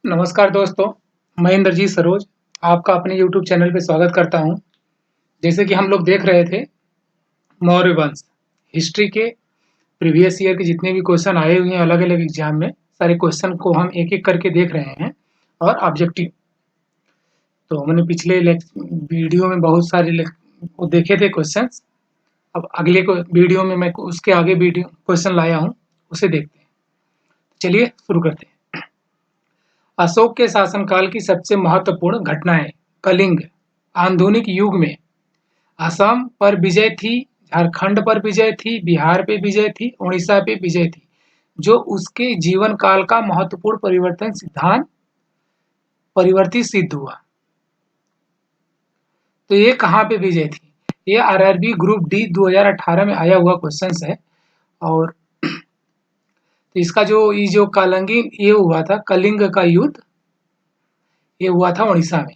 नमस्कार दोस्तों, मैं इंद्रजीत सरोज आपका अपने यूट्यूब चैनल पे स्वागत करता हूं। जैसे कि हम लोग देख रहे थे मौर्य वंश, हिस्ट्री के प्रीवियस ईयर के जितने भी क्वेश्चन आए हुए हैं अलग-अलग एग्जाम में, सारे क्वेश्चन को हम एक-एक करके देख रहे हैं और ऑब्जेक्टिव। तो हमने पिछले वीडियो में बहुत सारे वो देखे थे क्वेश्चंस। अब अगले को वीडियो में मैं उसके आगे वीडियो क्वेश्चन लाया हूँ, उसे देखते हैं। चलिए शुरू करते हैं। अशोक के शासनकाल की सबसे महत्वपूर्ण घटनाएं। कलिंग। आधुनिक युग में असम पर विजय थी, झारखंड पर विजय थी, बिहार पे विजय थी, उड़ीसा पे विजय थी, जो उसके जीवन काल का महत्वपूर्ण परिवर्तित सिद्ध हुआ। तो ये कहाँ पे विजय थी? ये आरआरबी ग्रुप डी 2018 में आया हुआ क्वेश्चन है। और तो इसका जो कालंगी ये हुआ था, कलिंग का युद्ध, ये हुआ था उड़ीसा में।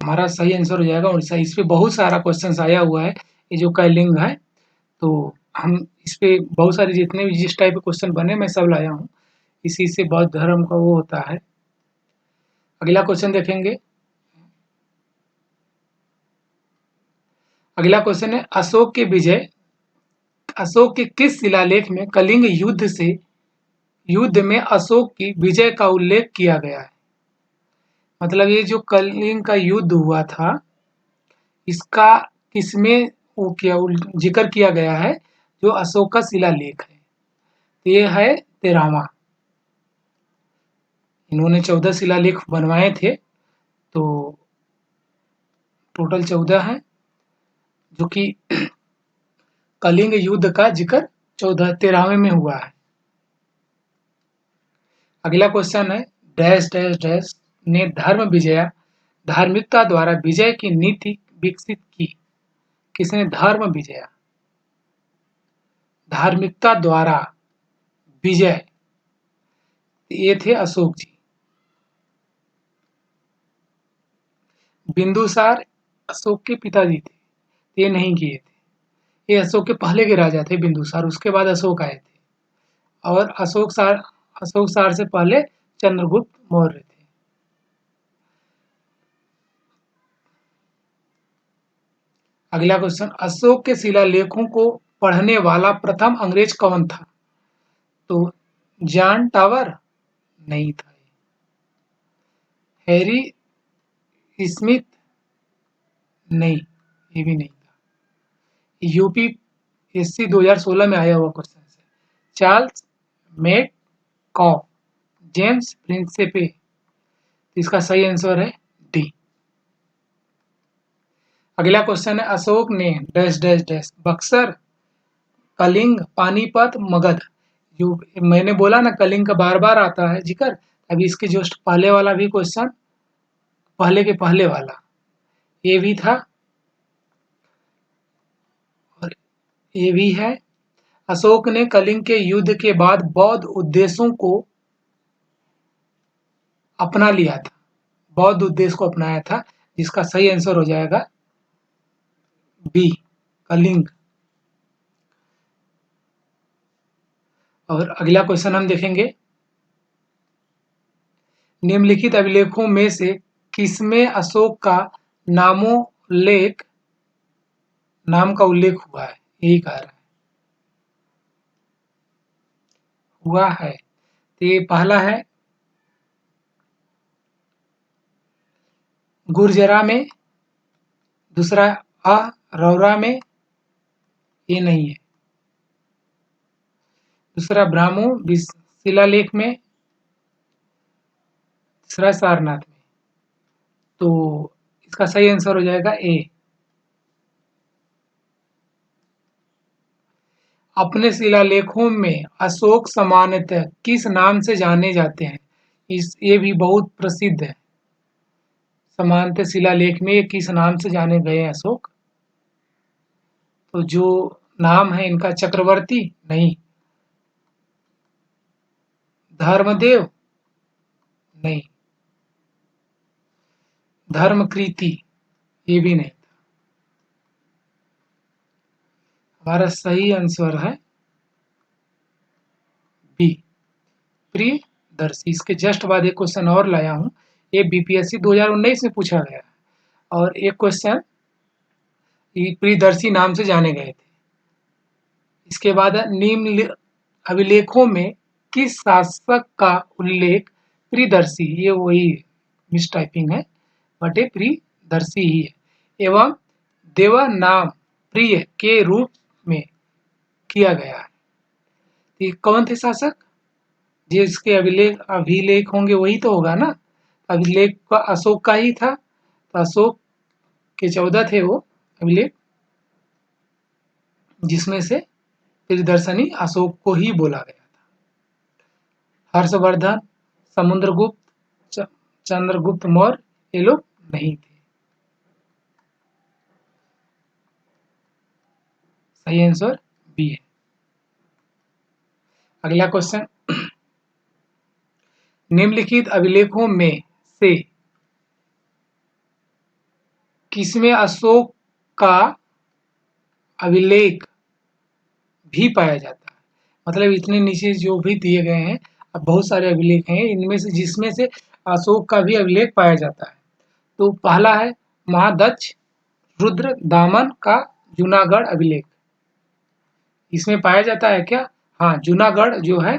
हमारा सही आंसर हो जाएगा उड़ीसा। इस पे बहुत सारा क्वेश्चन आया हुआ है। ये जो कलिंग है, तो हम इस पे बहुत सारे जितने भी जिस टाइप के क्वेश्चन बने मैं सब लाया हूँ। इसी से बौद्ध धर्म का वो होता है। अगला क्वेश्चन देखेंगे। अगला क्वेश्चन है अशोक के किस शिलालेख में कलिंग युद्ध में अशोक की विजय का उल्लेख किया गया है? मतलब ये जो कलिंग का युद्ध हुआ था, इसका किसमें वो जिक्र किया गया है? जो अशोक का शिलालेख है, तो ये है 13वां। इन्होंने 14 शिलालेख बनवाए थे, तो टोटल 14 है, जो कि कलिंग युद्ध का जिक्र 13वें में हुआ है। अगला क्वेश्चन है डैश डैश डैश ने धार्मिकता द्वारा विजय की नीति विकसित की। किसने धार्मिकता द्वारा विजय? ये थे अशोक जी। बिंदुसार अशोक के पिताजी थे, ये नहीं किए थे। ये अशोक के पहले के राजा थे बिंदुसार, उसके बाद अशोक आए थे। और अशोक सार से पहले चंद्रगुप्त मौर्य थे। अगला क्वेश्चन, अशोक के शिलालेखों को पढ़ने वाला प्रथम अंग्रेज कौन था? तो जॉन टावर नहीं था। हैरी स्मिथ नहीं, ये भी नहीं था। यूपीएससी 2016 में आया हुआ क्वेश्चन है। चार्ल्स मेट कॉफ, जेम्स प्रिंसिपे। इसका सही आंसर है डी। अगला क्वेश्चन है अशोक ने dash dash dash Buxar, Kalinga, Panipat, Magadh. जो मैंने बोला ना कलिंग का बार बार आता है जिक्र, अभी इसके जस्ट पहले वाला भी क्वेश्चन, पहले के पहले वाला ये भी था और ये भी है। अशोक ने कलिंग के युद्ध के बाद बौद्ध उद्देश्यों को अपना लिया था, बौद्ध उद्देश्य को अपनाया था, जिसका सही आंसर हो जाएगा बी, कलिंग। और अगला क्वेश्चन हम देखेंगे, निम्नलिखित अभिलेखों में से किसमें अशोक का नाम का उल्लेख हुआ है? यही कह रहा है हुआ है। तो ये पहला है गुर्जरा में, दूसरा रौरा में, ये नहीं है। दूसरा ब्राह्मो शिलालेख में, तीसरा सारनाथ में। तो इसका सही आंसर हो जाएगा ए। अपने शिलालेखों में अशोक सामान्यतः किस नाम से जाने जाते हैं? ये भी बहुत प्रसिद्ध है। सामान्यतः शिलालेख में किस नाम से जाने गए अशोक? तो जो नाम है इनका चक्रवर्ती नहीं, धर्मदेव नहीं, धर्मकृति ये भी नहीं। हमारा सही आंसर है बी, प्रिय प्रियदर्शी। इसके जस्ट बाद एक क्वेश्चन और लाया हूँ, ये बीपीएससी 2019 में पूछा गया और एक क्वेश्चन प्रियदर्शी नाम से जाने गए थे। इसके बाद निम्न अभिलेखों में किस शासक का उल्लेख प्रियदर्शी, ये वही मिस टाइपिंग है बट ये प्रियदर्शी ही है, एवं देवानाम प्रिय के रूप में किया गया है। ये कौन थे शासक? जिसके अभिलेख होंगे वही तो होगा ना। अभिलेख का अशोक का ही था, तो अशोक के 14 थे वो अभिलेख, जिसमें से प्रियदर्शनी अशोक को ही बोला गया था। हर्षवर्धन, समुद्रगुप्त, चंद्रगुप्त मौर्य, ये लोग नहीं थे। सही आंसर बी है। अगला क्वेश्चन, निम्नलिखित अभिलेखों में से किसमें अशोक का अभिलेख भी पाया जाता है? मतलब इतने नीचे जो भी दिए गए हैं, अब बहुत सारे अभिलेख हैं, इनमें से जिसमें से अशोक का भी अभिलेख पाया जाता है। तो पहला है महादक्ष रुद्र दामन का जूनागढ़ अभिलेख। इसमें पाया जाता है क्या? हाँ, जूनागढ़ जो है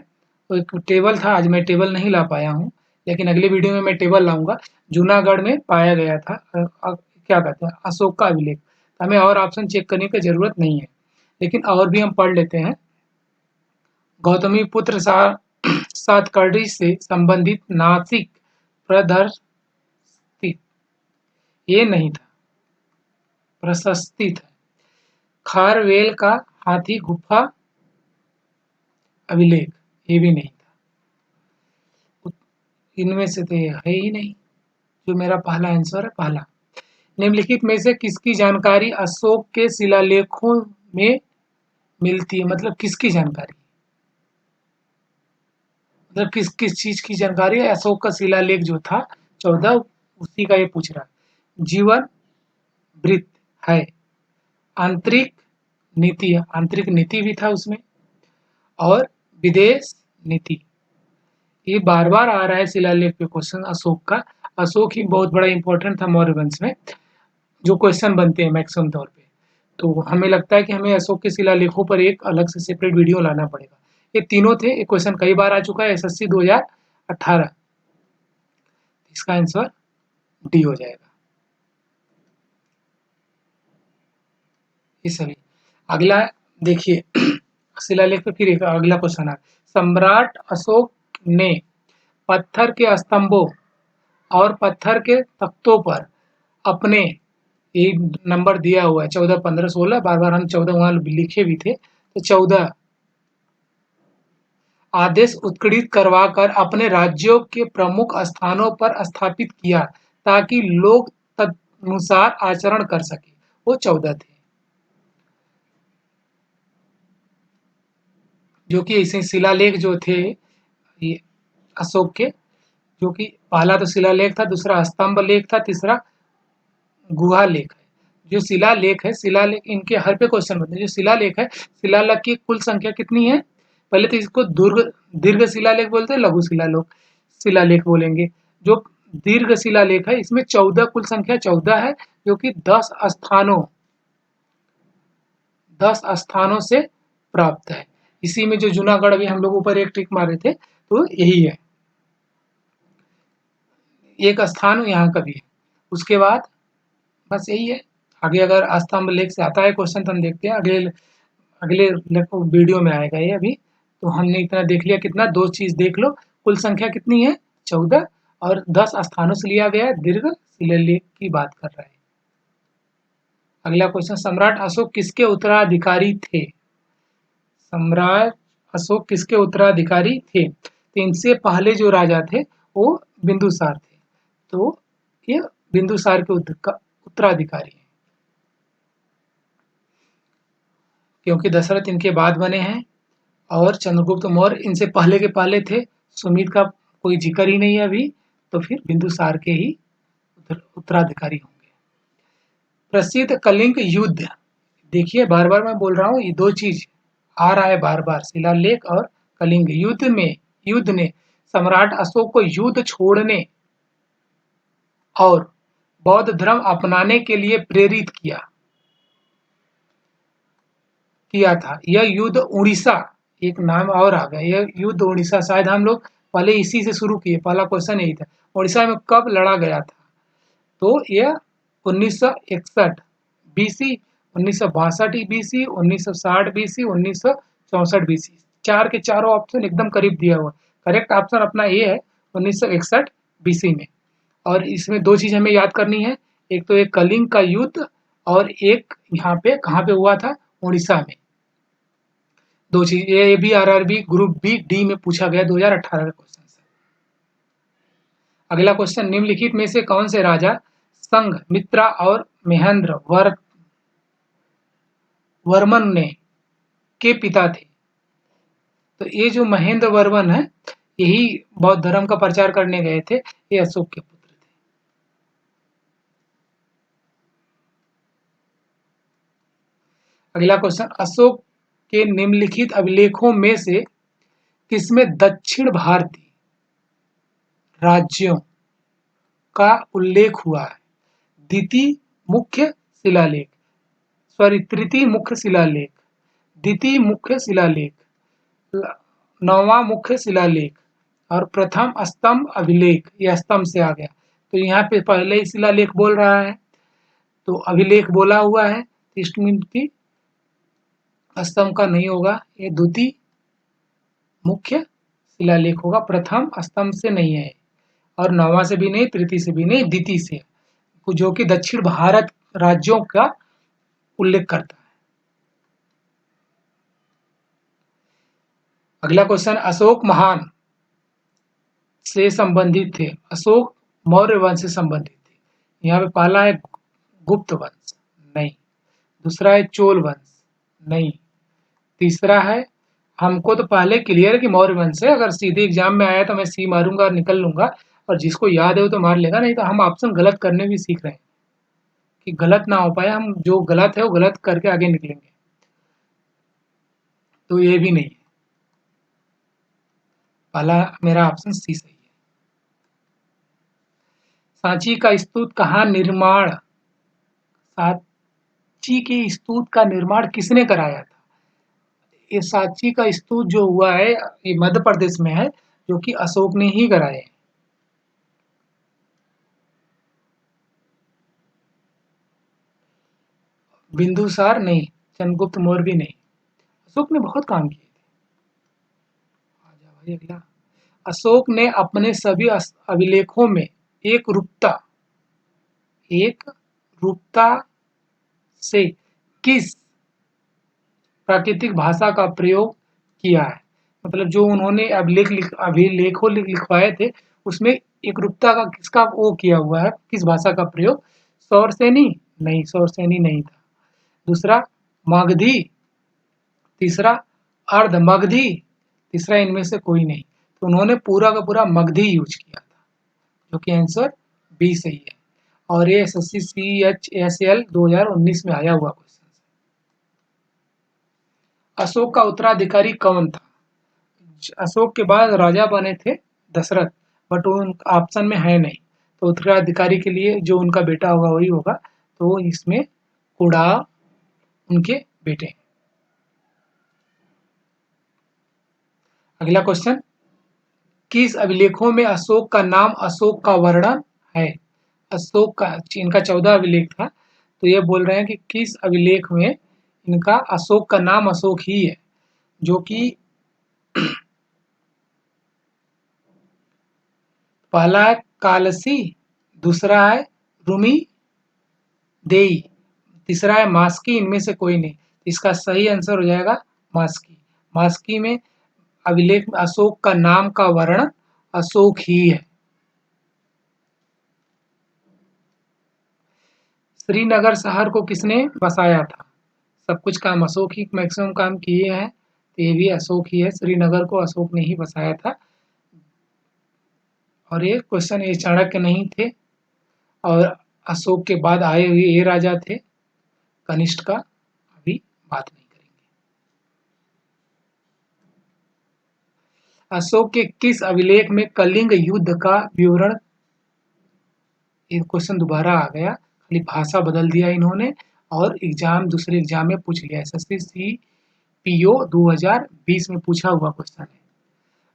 वो एक टेबल था, आज मैं टेबल नहीं ला पाया हूँ, लेकिन अगले वीडियो में मैं टेबल लाऊंगा। जूनागढ़ में पाया गया था क्या कहते हैं, अशोक का अभिलेख। हमें और ऑप्शन चेक करने की जरूरत नहीं है, लेकिन और भी हम पढ़ लेते हैं। गौतमी पुत्र सातकर्णी से संबंधित नासिक प्रदर्शित, ये नहीं था, प्रशस्ति था। खारवेल का हाथी गुफा अभिलेख, ये भी नहीं था। इनमें से तो है ही नहीं, जो मेरा पहला आंसर है पहला। निम्नलिखित में से किसकी जानकारी अशोक के शिलालेखों में मिलती है? मतलब किसकी जानकारी, मतलब किस किस चीज की जानकारी है? अशोक का शिलालेख जो था 14, उसी का ये पूछ रहा है। जीवन वृत्त है, आंतरिक नीति, आंतरिक नीति भी था उसमें, और विदेश नीति। ये बार बार आ रहा है शिलालेख पे क्वेश्चन अशोक का। अशोक ही बहुत बड़ा इंपॉर्टेंट था मौर्य वंश में, जो क्वेश्चन बनते हैं मैक्सिमम तौर पे। तो हमें लगता है कि हमें अशोक के शिलालेखों पर एक अलग से सेपरेट वीडियो लाना पड़ेगा। ये तीनों थे, ये क्वेश्चन कई बार आ चुका है, एसएससी 2018। इसका आंसर डी हो जाएगा। ये सभी। अगला देखिए शिलालेख पे फिर एक अगला क्वेश्चन है। सम्राट अशोक ने पत्थर के स्तंभों और पत्थर के तख्तों पर अपने, ये नंबर दिया हुआ है 14, 15, 16, बार बार हम 14 वहां लिखे भी थे, तो 14 आदेश उत्कीर्णित करवाकर अपने राज्यों के प्रमुख स्थानों पर स्थापित किया ताकि लोग तदनुसार आचरण कर सके। वो 14 थे, जो कि ऐसे शिलालेख जो थे ये अशोक के, जो कि पहला तो शिलालेख था, दूसरा स्तंभ लेख था, तीसरा गुहा लेख है। जो शिलालेख है, शिलालेख इनके हर पे क्वेश्चन बनते हैं। जो शिलालेख है, शिलालेख की कुल संख्या कितनी है? पहले तो इसको दीर्घ शिलालेख बोलते हैं, लघु शिलालेख बोलेंगे। जो दीर्घ शिलालेख है, इसमें 14 कुल संख्या 14 है, जो कि 10 स्थानों से प्राप्त है। इसी में जो जूनागढ़ अभी हम लोग ऊपर एक टिक मारे थे, तो यही है, एक स्थान यहाँ का भी है। उसके बाद बस यही है। आगे अगर स्तंभ लेख से आता है क्वेश्चन तो हम देखते हैं, अगले अगले वीडियो में आएगा ये। अभी तो हमने इतना देख लिया, कितना, 2 चीज देख लो, कुल संख्या कितनी है 14, और 10 स्थानों से लिया गया है, दीर्घ शिलालेख की बात कर रहा है। अगला क्वेश्चन, सम्राट अशोक किसके उत्तराधिकारी थे? सम्राट अशोक किसके उत्तराधिकारी थे? तो इनसे पहले जो राजा थे वो बिंदुसार थे, तो ये बिंदुसार के उत्तराधिकारी हैं, क्योंकि दशरथ इनके बाद बने हैं और चंद्रगुप्त मौर्य इनसे पहले के पहले थे। सुमित का कोई जिक्र ही नहीं है अभी, तो फिर बिंदुसार के ही उत्तराधिकारी होंगे। प्रसिद्ध कलिंग युद्ध, देखिए बार बार मैं बोल रहा हूँ, ये 2 चीज आ रहा है बार बार, शिलालेख और कलिंग युद्ध ने सम्राट अशोक को युद्ध छोड़ने और बौद्ध धर्म अपनाने के लिए प्रेरित किया था? यह युद्ध उड़ीसा, एक नाम और आ गया, यह युद्ध उड़ीसा, शायद हम लोग पहले इसी से शुरू किए, पहला क्वेश्चन यही था, उड़ीसा में कब लड़ा गया था? तो यह 1961 बीसी, 1962 बीसी, 1960 बीसी, 1964 बीसी। चार के चारों ऑप्शन एकदम करीब दिया हुआ। करेक्ट ऑप्शन अपना ए है 1961 बीसी में। और इसमें दो चीज हमें याद करनी है, एक तो एक कलिंग का युद्ध और एक यहाँ पे कहाँ पे हुआ था? उड़ीसा में। दो चीज, ये भी आरआरबी ग्रुप बी डी में पूछा गया 2018 का क्वेश्चन है। अगला क्वेश्चन, निम्नलिखित में से कौन से राजा संघमित्रा और महेंद्र वर्मन ने के पिता थे? तो ये जो महेंद्र वर्मन है, यही बौद्ध धर्म का प्रचार करने गए थे, ये अशोक के पुत्र थे। अगला क्वेश्चन, अशोक के निम्नलिखित अभिलेखों में से किसमें दक्षिण भारतीय राज्यों का उल्लेख हुआ है? द्वितीय मुख्य शिलालेख, तृतीय मुख्य शिलालेख, द्वितीय मुख्य शिलालेख, नौवां मुख्य शिलालेख और प्रथम स्तंभ अभिलेख। यह स्तंभ से आ गया, तो यहाँ पे पहले ही शिलालेख बोल रहा है, तो अभिलेख बोला हुआ है, की स्तंभ का नहीं होगा, ये द्वितीय मुख्य शिलालेख होगा, प्रथम स्तंभ से नहीं है, और नौवां से भी नहीं, तृतीय से भी नहीं, द्वितीय से, जो कि दक्षिण भारत राज्यों का उल्लेख करता है। अगला क्वेश्चन, अशोक महान से संबंधित थे? अशोक मौर्य वंश से संबंधित थे। यहाँ पे पहला है गुप्त वंश, नहीं। दूसरा है चोल वंश, नहीं। तीसरा है, हमको तो पहले क्लियर है कि मौर्य वंश है, अगर सीधे एग्जाम में आया तो मैं सी मारूंगा और निकल लूंगा, और जिसको याद है वो तो मार लेगा, नहीं तो हम ऑप्शन गलत करने भी सीख रहे हैं कि गलत ना हो पाए, हम जो गलत है वो गलत करके आगे निकलेंगे। तो ये भी नहीं है, पहला मेरा ऑप्शन सी सही है। सांची का स्तूप कहाँ निर्माण, सांची के स्तूप का निर्माण किसने कराया था? ये सांची का स्तूप जो हुआ है, ये मध्य प्रदेश में है, जो कि अशोक ने ही कराया है। बिंदुसार नहीं, चंद्रगुप्त मौर्य भी नहीं, अशोक ने बहुत काम किए थे। आजा भाई अगला, अशोक ने अपने सभी अभिलेखों में एक रूपता से किस प्राकृतिक भाषा का प्रयोग किया है? मतलब जो उन्होंने अभिलेखों लिखवाए थे, उसमें एक रूपता का किसका वो किया हुआ है, किस भाषा का प्रयोग? सौरसेनी नहीं, सौरसेनी नहीं था। दूसरा मगधी, तीसरा अर्ध मगधी, तीसरा इनमें से कोई नहीं। तो उन्होंने पूरा का पूरा मगधी यूज किया था, जो कि आंसर बी सही है। और ये एसएससी CHSL 2019 में आया हुआ क्वेश्चन। अशोक का उत्तराधिकारी कौन था? अशोक के बाद राजा बने थे दशरथ, बट उन ऑप्शन में है नहीं, तो उत्तराधिकारी के लिए जो उनका बेटा होगा वही होगा, तो इसमें कुड़ा उनके बेटे। अगला क्वेश्चन, किस अभिलेखों में अशोक का नाम अशोक का वर्णन है? अशोक का, इनका 14 अभिलेख था, तो ये बोल रहे हैं कि किस अभिलेख में इनका अशोक का नाम अशोक ही है, जो कि पहला है कालसी, दूसरा है रूमी देई, तीसरा है मास्की, इनमें से कोई नहीं। इसका सही आंसर हो जाएगा मास्की। मास्की में अभिलेख में अशोक का नाम का वर्णन अशोक ही है। श्रीनगर शहर को किसने बसाया था? सब कुछ काम अशोक ही मैक्सिमम काम किए हैं, तो ये भी अशोक ही है, श्रीनगर को अशोक ने ही बसाया था। और ये क्वेश्चन ये चाणक्य नहीं थे, और अशोक के बाद आए हुए ये राजा थे कनिष्ठ का, अभी बात नहीं करेंगे। अशोक के किस अभिलेख में कलिंग युद्ध का विवरण, ये क्वेश्चन दोबारा आ गया, खाली भाषा बदल दिया इन्होंने और दूसरे एग्जाम में पूछ लिया। एसएससी पीओ 2020 में पूछा हुआ क्वेश्चन है।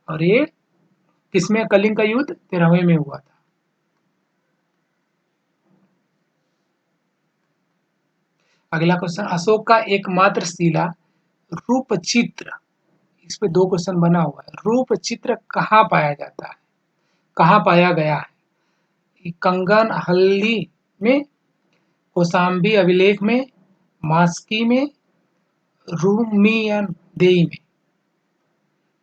और ये किसमें कलिंग का युद्ध? 13वें में हुआ था। अगला क्वेश्चन, अशोक का एकमात्र शिला रूपचित्र, इस पे 2 क्वेश्चन बना हुआ है। रूपचित्र कहाँ पाया जाता है, कहाँ पाया गया है? कंगन हल्ली में, कौशाम्बी अभिलेख में, मास्की में, रूमियन देई में।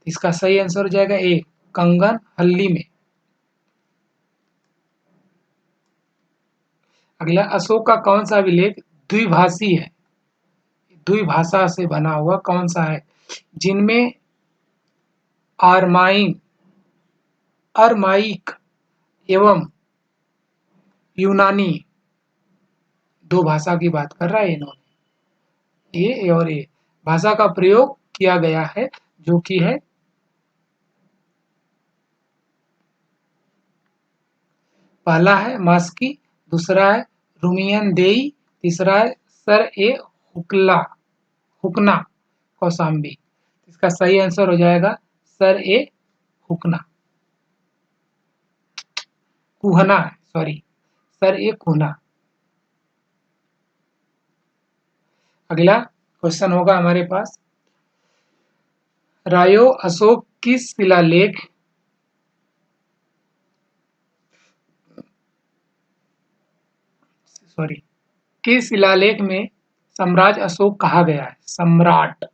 इसका सही आंसर हो जाएगा ए, कंगन हल्ली में। अगला, अशोक का कौन सा अभिलेख द्विभाषी है? द्विभाषा से बना हुआ कौन सा है? जिनमें अरमाइक एवं यूनानी 2 भाषा की बात कर रहा है इन्होंने, ए और ए भाषा का प्रयोग किया गया है, जो कि है पहला है मास्की, दूसरा है रूमियन देई, तीसरा है सर ए हुकना कौशाम्बी। इसका सही आंसर हो जाएगा सर ए हुकना, कुहना है, सॉरी, सर ए कुहना। अगला क्वेश्चन होगा हमारे पास, रायो अशोक किस शिलालेख किस शिलालेख में सम्राट अशोक कहा गया है? सम्राट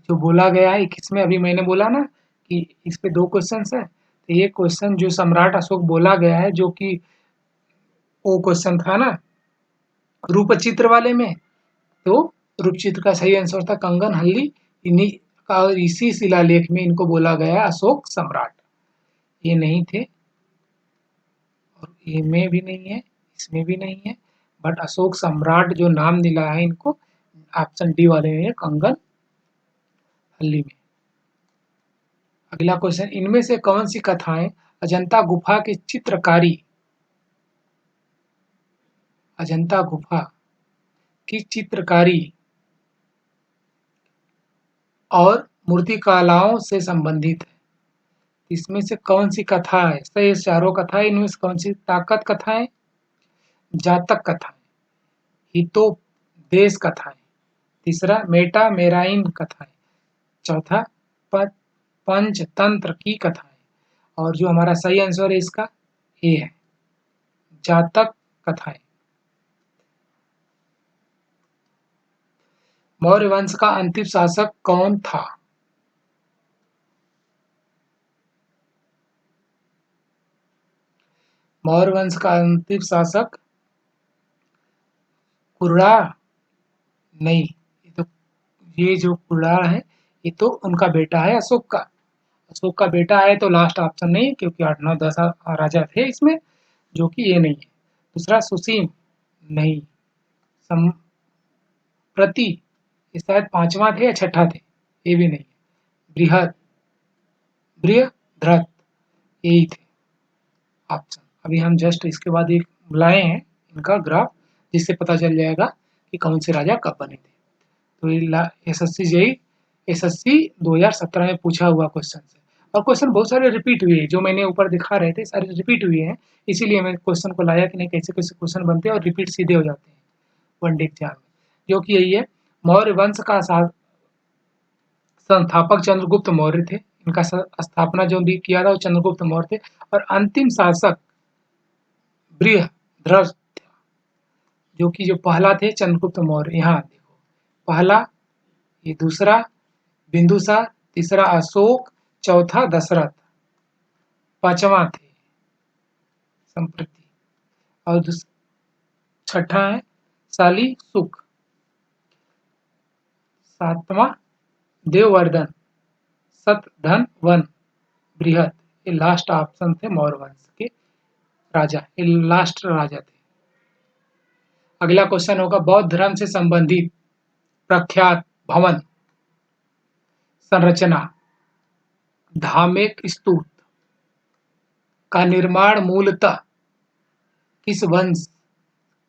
जो बोला गया है किसमें, अभी मैंने बोला ना कि इस पे 2 क्वेश्चन है, तो ये क्वेश्चन जो सम्राट अशोक बोला गया है, जो कि वो क्वेश्चन था ना रूपचित्र वाले में, तो रूपचित्र का सही आंसर था कंगन हल्ली। इन्हीं का इसी शिलालेख में इनको बोला गया है अशोक सम्राट। ये नहीं थे और ये में भी नहीं है, इसमें भी नहीं है, बट अशोक सम्राट जो नाम मिला है इनको ऑप्शन डी वाले में, कंगन हल्ली में। अगला क्वेश्चन, इनमें से कौन सी कथाएं अजंता गुफा के चित्रकारी, अजंता गुफा की चित्रकारी और मूर्तिकलाओं से संबंधित है? इसमें से कौन सी कथा है? सही, चारों कथाएं, इनमें से कौन सी? ताकत कथाएं, जातक कथाएं, हितोपदेश कथाएं, तीसरा मेटा मेराइन कथाएं, चौथा पंचतंत्र की कथाएं। और जो हमारा सही आंसर है इसका ए है, जातक कथाएं। मौर्य वंश का अंतिम शासक कौन था? मौर्य वंश का अंतिम शासक कुर्रा नहीं, ये जो कुर्रा है ये तो उनका बेटा है अशोक का। अशोक का बेटा है तो लास्ट ऑप्शन नहीं, क्योंकि 8 9 10 राजा थे इसमें, जो कि ये नहीं है। दूसरा सुसीम नहीं, संप्रति ये शायद 5वां थे या 6ठा थे, ये भी नहीं। बृहद्रथ यही थे ऑप्शन। अभी हम जस्ट इसके बाद एक लाए हैं इनका ग्राफ, जिससे पता चल जाएगा कि कौन से राजा कब बने थे। तो ये एसएससी 2017 में पूछा हुआ क्वेश्चन है, और क्वेश्चन बहुत सारे रिपीट हुए हैं, जो मैंने ऊपर दिखा रहे थे सारे रिपीट हुए हैं, इसीलिए मैं क्वेश्चन को लाया कि नहीं कैसे कैसे क्वेश्चन बनते हैं और रिपीट सीधे हो जाते हैं वनडे एग्जाम में, जो कि यही है। मौर्य वंश का संस्थापक चंद्रगुप्त मौर्य थे, इनका स्थापना जो भी किया था वो चंद्रगुप्त मौर्य थे, और अंतिम शासक बृहद्रथ, जो कि जो पहला थे चंद्रगुप्त मौर्य, यहाँ देखो पहला, ये दूसरा बिंदुसार, तीसरा अशोक, चौथा दशरथ, 5वां थे संप्रति, और 6ठा है शाली सुख, 7वां देववर्धन, सतधन वन, बृहद, ये लास्ट ऑप्शन थे मौर्य वंश के राजा, ये लास्ट राजा थे। अगला क्वेश्चन होगा, बौद्ध धर्म से संबंधित प्रख्यात भवन संरचना धामेक स्तूप का निर्माण मूलतः किस वंश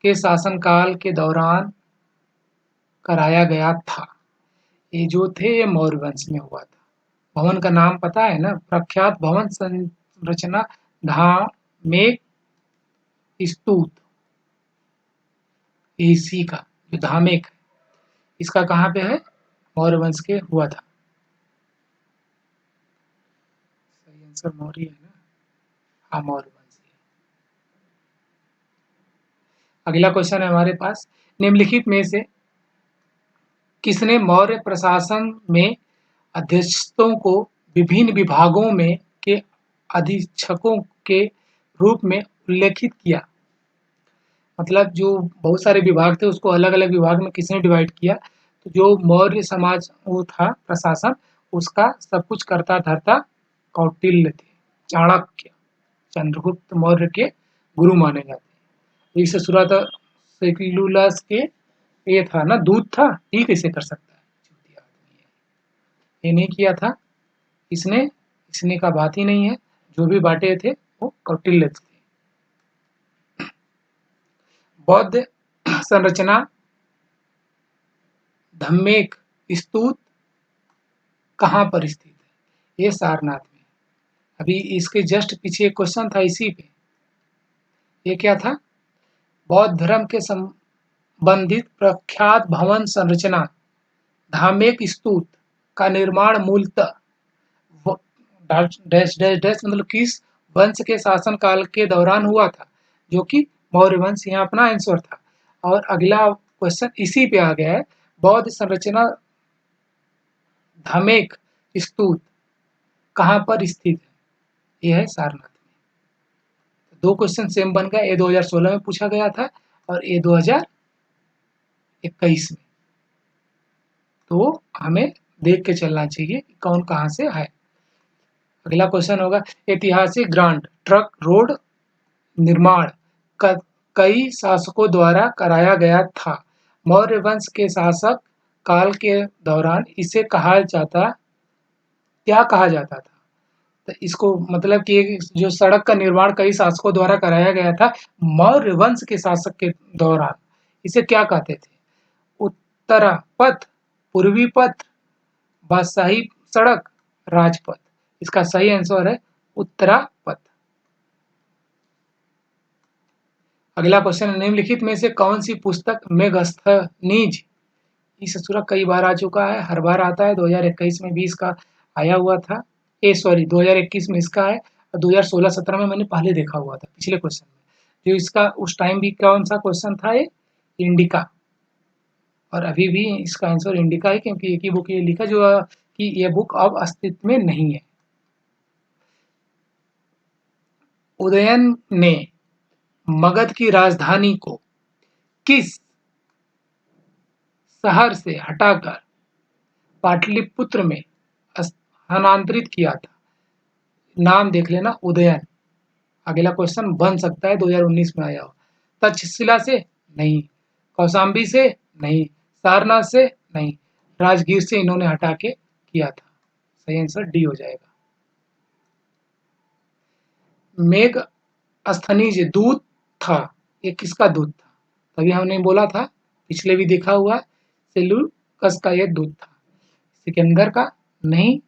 के शासनकाल के दौरान कराया गया था? ये जो थे ये मौर्य वंश में हुआ था। भवन का नाम पता है ना? प्रख्यात भवन संरचना धामेक स्तूप, इसी का जो धामेक है इसका कहाँ पे है? मौर्य वंश के हुआ था। सही आंसर मौर्य है ना? हाँ, मौर्य वंश। अगला क्वेश्चन है हमारे पास, निम्नलिखित में से किसने मौर्य प्रशासन में अध्यक्षों को विभिन्न विभागों में के अधीक्षकों के रूप में उल्लेखित किया? मतलब जो बहुत सारे विभाग थे उसको अलग अलग विभाग में किसने डिवाइड किया? तो जो मौर्य समाज वो था प्रशासन, उसका सब कुछ करता धरता कौटिल्य थे, चाणक्य, चंद्रगुप्त मौर्य के गुरु माने जाते हैं। इससे शुरुआत सेल्यूलस के ये था ना, दूध था, ये कैसे कर सकता है? चूतिया आदमी है। ये नहीं किया था इसने का बात ही नहीं है। जो भी बांटे थे वो कौटिल्य थे। बौद्ध संरचना धम्मेक स्तूप कहाँ पर स्थित है? ये सारनाथ में। अभी इसके जस्ट पीछे एक क्वेश्चन था इसी पे। ये क्या था? बौद्ध धर्म के संबंधित प्रख्यात भवन संरचना धामेक स्तूप का निर्माण मूलतः डैश डैश डैश मतलब किस वंश के शासन काल के दौरान हुआ था? जो कि मौर्य वंश यहाँ अपना आंसर था। और अगला क्वेश्चन इसी पे आ गया है, बौद्ध संरचना धामेक स्तूप कहाँ पर स्थित है? यह है सारनाथ में। दो क्वेश्चन सेम बन गए। ये 2016 में पूछा गया था और ये 2021 में। तो हमें देख के चलना चाहिए कि कौन कहाँ से है। अगला क्वेश्चन होगा, ऐतिहासिक ग्रांड ट्रंक रोड निर्माण कई शासकों द्वारा कराया गया था। मौर्य वंश के शासक काल के दौरान इसे क्या कहा जाता था? तो इसको मतलब कि जो सड़क का निर्माण कई शासकों द्वारा कराया गया था मौर्य वंश के शासक के दौरान, इसे क्या कहते थे? उत्तरा पथ, पूर्वी पथ, बादशाही सड़क, राजपथ। इसका सही आंसर है उत्तरा पथ। अगला क्वेश्चन, निम्नलिखित में से कौन सी पुस्तक मेगास्थनीज, ये ससुरा कई बार आ चुका है, हर बार आता है। 2021 में भी इसका आया हुआ था। 2021 में इसका है और 2016-17 में मैंने पहले देखा हुआ था पिछले क्वेश्चन में। जो इसका उस टाइम भी कौन सा क्वेश्चन था? ये इंडिका। और अभी भी इसका आंसर इंडिका है, क्योंकि एक ही बुक ये लिखा जो कि ये बुक अब अस्तित्व में नहीं है। उदयन ने मगध की राजधानी को किस शहर से हटाकर पाटलिपुत्र में स्थानांतरित किया था? नाम देख लेना, उदयन। अगला क्वेश्चन बन सकता है 2019 में आया हो। तक्षशिला से नहीं, कौशाम्बी से नहीं, सारनाथ से नहीं, राजगीर से इन्होंने हटा के किया था। सही आंसर डी हो जाएगा। मेघ स्थनीज दूत था, ये किसका दूत था? तभी हमने बोला था, पिछले भी देखा हुआ, सेल्यूकस का ये दूत था। सिकंदर का नहीं,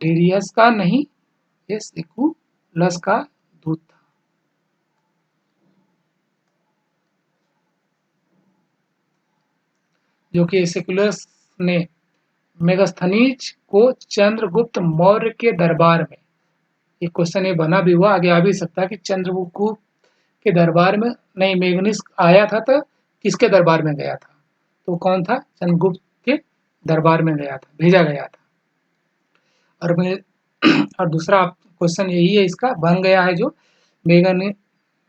डेरियस का नहीं, ये सेल्यूकस का दूत था। जो कि सेल्यूकस ने मेगास्थनीज को चंद्रगुप्त मौर्य के दरबार में, ये क्वेश्चन ये बना भी हुआ, आगे आ भी सकता है कि चंद्रगुप्त के दरबार में नहीं, मेगनीस आया था तो किसके दरबार में गया था? तो कौन था? चंद्रगुप्त के दरबार में गया था, भेजा गया था। और दूसरा क्वेश्चन यही है, इसका बन गया है जो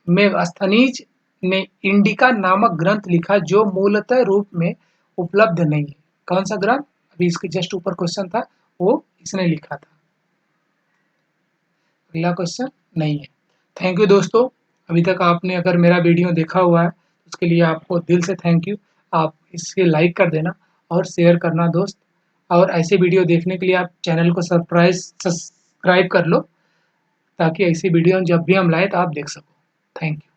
मेगास्थनीज ने इंडिका नामक ग्रंथ लिखा जो मूलतः रूप में उपलब्ध नहीं है। कौन सा ग्रंथ? अभी इसके जस्ट ऊपर क्वेश्चन था, वो इसने लिखा था। अगला क्वेश्चन नहीं है। थैंक यू दोस्तों, अभी तक आपने अगर मेरा वीडियो देखा हुआ है उसके लिए आपको दिल से थैंक यू। आप इसे लाइक कर देना और शेयर करना दोस्त। और ऐसे वीडियो देखने के लिए आप चैनल को सब्सक्राइब कर लो, ताकि ऐसी वीडियो जब भी हम लाएँ तो आप देख सको। Thank you.